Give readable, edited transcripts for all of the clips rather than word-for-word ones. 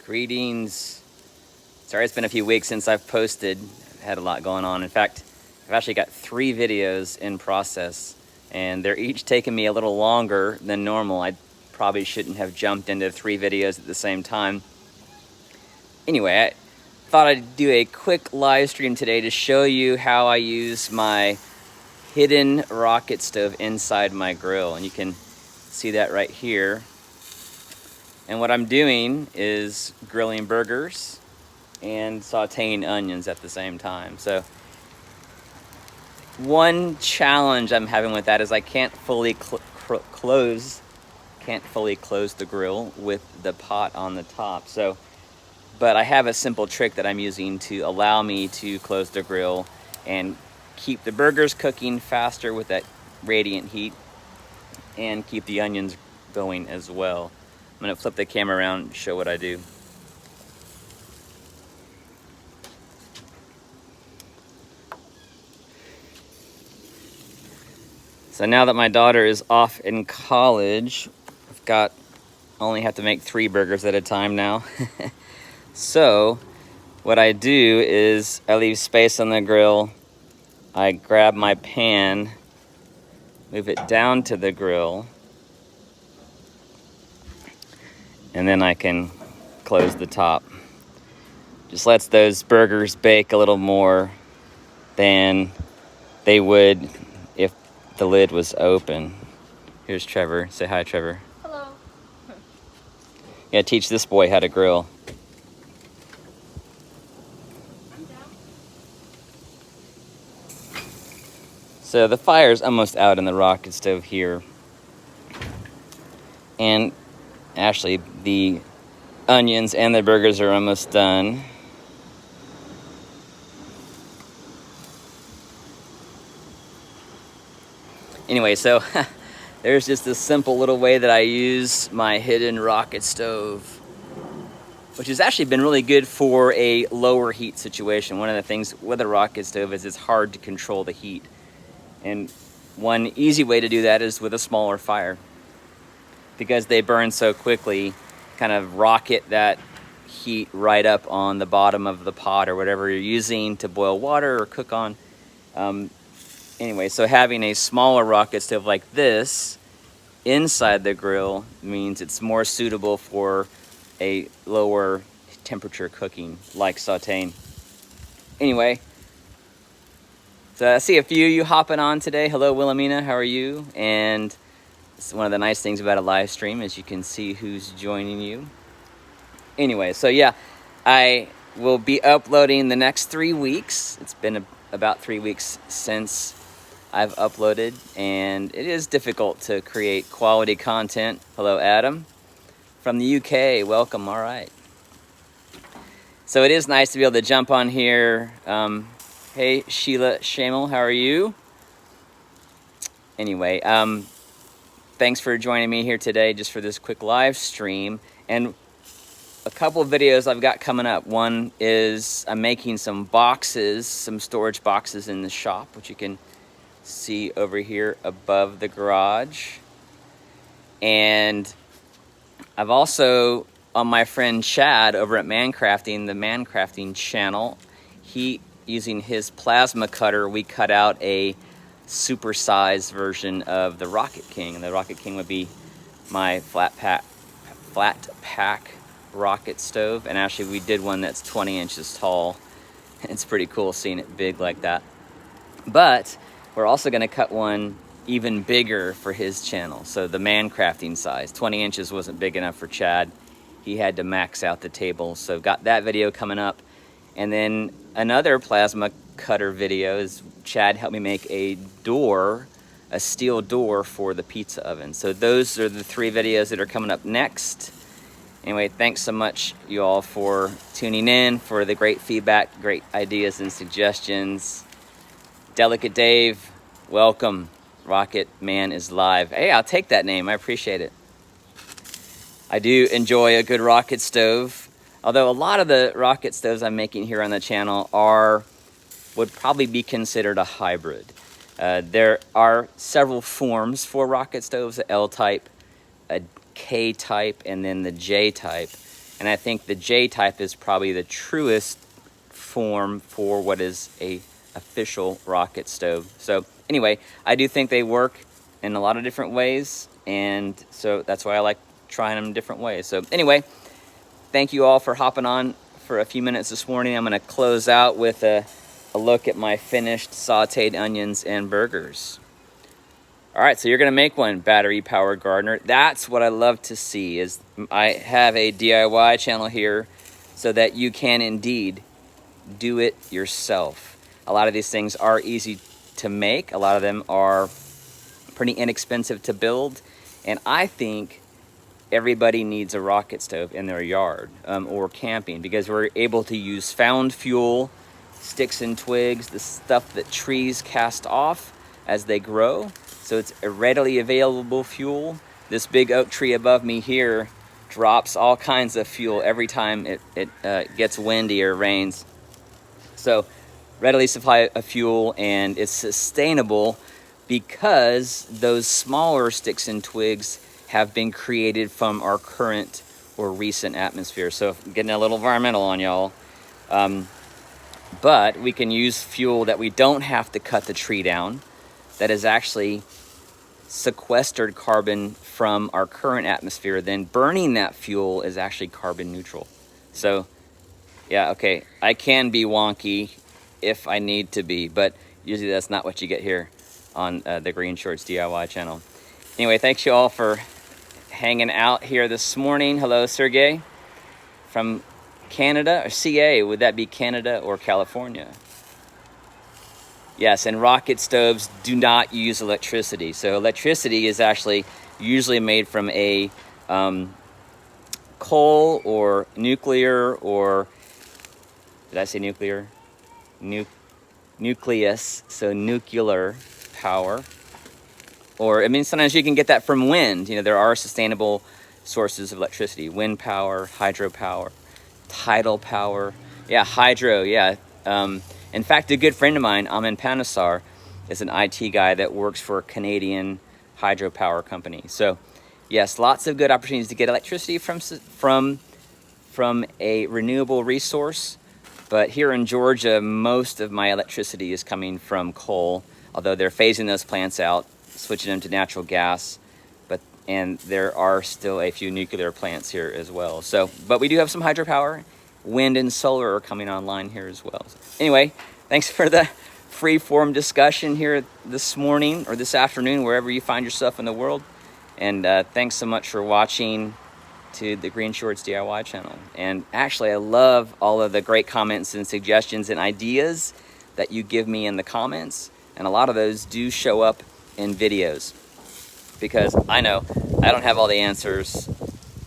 Greetings. Sorry it's been a few weeks since I've posted. I've had a lot going on. In fact, I've actually got 3 videos in process, and they're each taking me a little longer than normal. I probably shouldn't have jumped into 3 videos at the same time. Anyway, I thought I'd do a quick live stream today to show you how I use my hidden rocket stove inside my grill, and you can see that right here. And what I'm doing is grilling burgers and sauteing onions at the same time. So one challenge I'm having with that is I can't fully close the grill with the pot on the top. So, but I have a simple trick that I'm using to allow me to close the grill and keep the burgers cooking faster with that radiant heat and keep the onions going as well. I'm gonna flip the camera around and show what I do. So now that my daughter is off in college, only have to make 3 burgers at a time now. So what I do is I leave space on the grill. I grab my pan, move it down to the grill, and then I can close the top. Just lets those burgers bake a little more than they would if the lid was open. Here's Trevor. Say hi, Trevor. Hello. Yeah, teach this boy how to grill. I'm down. So the fire's almost out in the rocket stove here. And actually, the onions and the burgers are almost done. Anyway, so there's just this simple little way that I use my hidden rocket stove, which has actually been really good for a lower heat situation. One of the things with a rocket stove is it's hard to control the heat. And one easy way to do that is with a smaller fire, because they burn so quickly, kind of rocket that heat right up on the bottom of the pot or whatever you're using to boil water or cook on. Anyway, so having a smaller rocket stove like this inside the grill means it's more suitable for a lower temperature cooking, like sauteing. Anyway, so I see a few of you hopping on today. Hello, Wilhelmina, how are you? And it's one of the nice things about a live stream is you can see who's joining you. Anyway, so yeah, I will be uploading the next 3 weeks. It's been about 3 weeks since I've uploaded, and it is difficult to create quality content. Hello, Adam from the UK. Welcome. All right. So it is nice to be able to jump on here. Hey, Sheila Shamel, how are you? Anyway, thanks for joining me here today just for this quick live stream. And a couple of videos I've got coming up. One is I'm making some boxes, some storage boxes in the shop, which you can see over here above the garage. And I've also, on my friend Chad over at Mancrafting, the Mancrafting channel, using his plasma cutter, we cut out a supersized version of the Rocket King. And the Rocket King would be my flat pack rocket stove. And actually we did one that's 20 inches tall. It's pretty cool seeing it big like that. But we're also going to cut one even bigger for his channel. So the Mancrafting size, 20 inches wasn't big enough for Chad. He had to max out the table. So got that video coming up. And then another plasma cutter video is Chad helped me make a steel door for the pizza oven. So those are the 3 videos that are coming up next. Anyway, thanks so much you all for tuning in, for the great feedback, great ideas and suggestions. Delicate Dave, welcome. Rocket Man is live. Hey, I'll take that name. I appreciate it. I do enjoy a good rocket stove. Although a lot of the rocket stoves I'm making here on the channel would probably be considered a hybrid. There are several forms for rocket stoves, the L type, a K type, and then the J type. And I think the J type is probably the truest form for what is a official rocket stove. So anyway, I do think they work in a lot of different ways, and so that's why I like trying them different ways. So anyway, thank you all for hopping on for a few minutes this morning. I'm going to close out with a look at my finished sauteed onions and burgers. All right, so you're going to make one, battery powered gardener. That's what I love to see. Is I have a DIY channel here so that you can indeed do it yourself. A lot of these things are easy to make. A lot of them are pretty inexpensive to build, and I think everybody needs a rocket stove in their yard or camping, because we're able to use found fuel, sticks and twigs, the stuff that trees cast off as they grow. So it's a readily available fuel. This big oak tree above me here drops all kinds of fuel every time it gets windy or rains. So readily supply of fuel, and it's sustainable because those smaller sticks and twigs have been created from our current or recent atmosphere. So getting a little environmental on y'all. But we can use fuel that we don't have to cut the tree down, that is actually sequestered carbon from our current atmosphere. Then burning that fuel is actually carbon neutral. So yeah, okay, I can be wonky if I need to be, but usually that's not what you get here on the GreenShortzDIY channel. Anyway, thanks you all for hanging out here this morning. Hello, Sergey from Canada, or CA, would that be Canada or California? Yes, and rocket stoves do not use electricity. So electricity is actually usually made from a coal or nuclear, or did I say nuclear? Nucleus, so nuclear power. Or, I mean, sometimes you can get that from wind. You know, there are sustainable sources of electricity. Wind power, hydropower, tidal power. Yeah, hydro, yeah. In fact, a good friend of mine, Amin Panasar, is an IT guy that works for a Canadian hydropower company. So, yes, lots of good opportunities to get electricity from a renewable resource. But here in Georgia, most of my electricity is coming from coal, although they're phasing those plants out, switching them to natural gas. And there are still a few nuclear plants here as well. So, but we do have some hydropower. Wind and solar are coming online here as well. So anyway, thanks for the free-form discussion here this morning or this afternoon, wherever you find yourself in the world. And thanks so much for watching to the GreenShortzDIY channel. And actually, I love all of the great comments and suggestions and ideas that you give me in the comments. And a lot of those do show up in videos, because I know I don't have all the answers.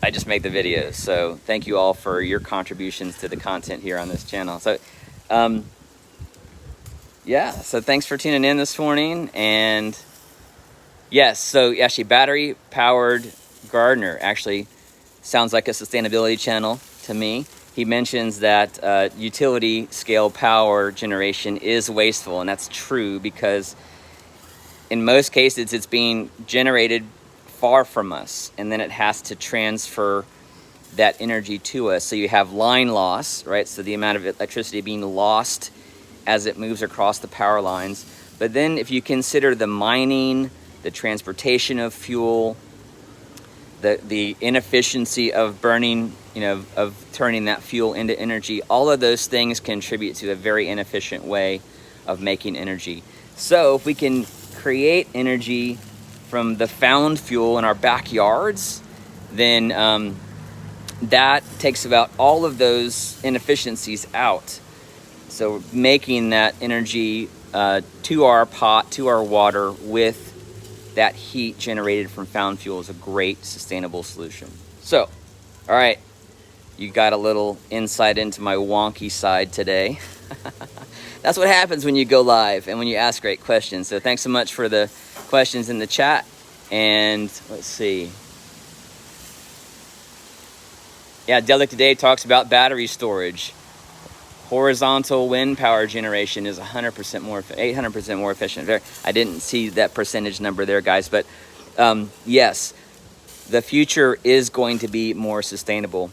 I just make the videos. So thank you all for your contributions to the content here on this channel. So yeah, so thanks for tuning in this morning. And yes, so actually battery powered gardener actually sounds like a sustainability channel to me. He mentions that utility scale power generation is wasteful, and that's true, because in most cases it's being generated far from us, and then it has to transfer that energy to us. So you have line loss, right? So the amount of electricity being lost as it moves across the power lines. But then if you consider the mining, the transportation of fuel, the inefficiency of burning, you know, of turning that fuel into energy, all of those things contribute to a very inefficient way of making energy. So if we can create energy from the found fuel in our backyards, then that takes about all of those inefficiencies out. So making that energy to our pot, to our water, with that heat generated from found fuel is a great sustainable solution. So, all right, you got a little insight into my wonky side today. That's what happens when you go live and when you ask great questions. So thanks so much for the questions in the chat. And let's see. Yeah, Delic today talks about battery storage. Horizontal wind power generation is 800% more efficient. I didn't see that percentage number there, guys, but yes, the future is going to be more sustainable.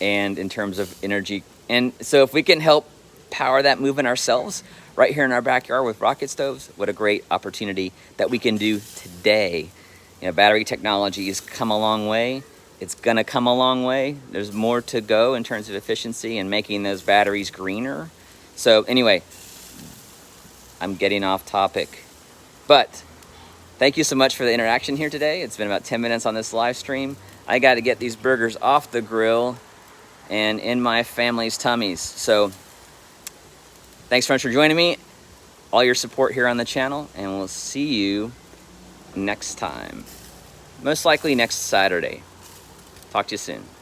and in terms of energy. And so if we can help power that movement ourselves right here in our backyard with rocket stoves, what a great opportunity that we can do today. You know, battery technology has come a long way. It's gonna come a long way. There's more to go in terms of efficiency and making those batteries greener. So anyway, I'm getting off topic, but thank you so much for the interaction here today. It's been about 10 minutes on this live stream. I got to get these burgers off the grill and in my family's tummies. So thanks so much for joining me, all your support here on the channel, and we'll see you next time. Most likely next Saturday. Talk to you soon.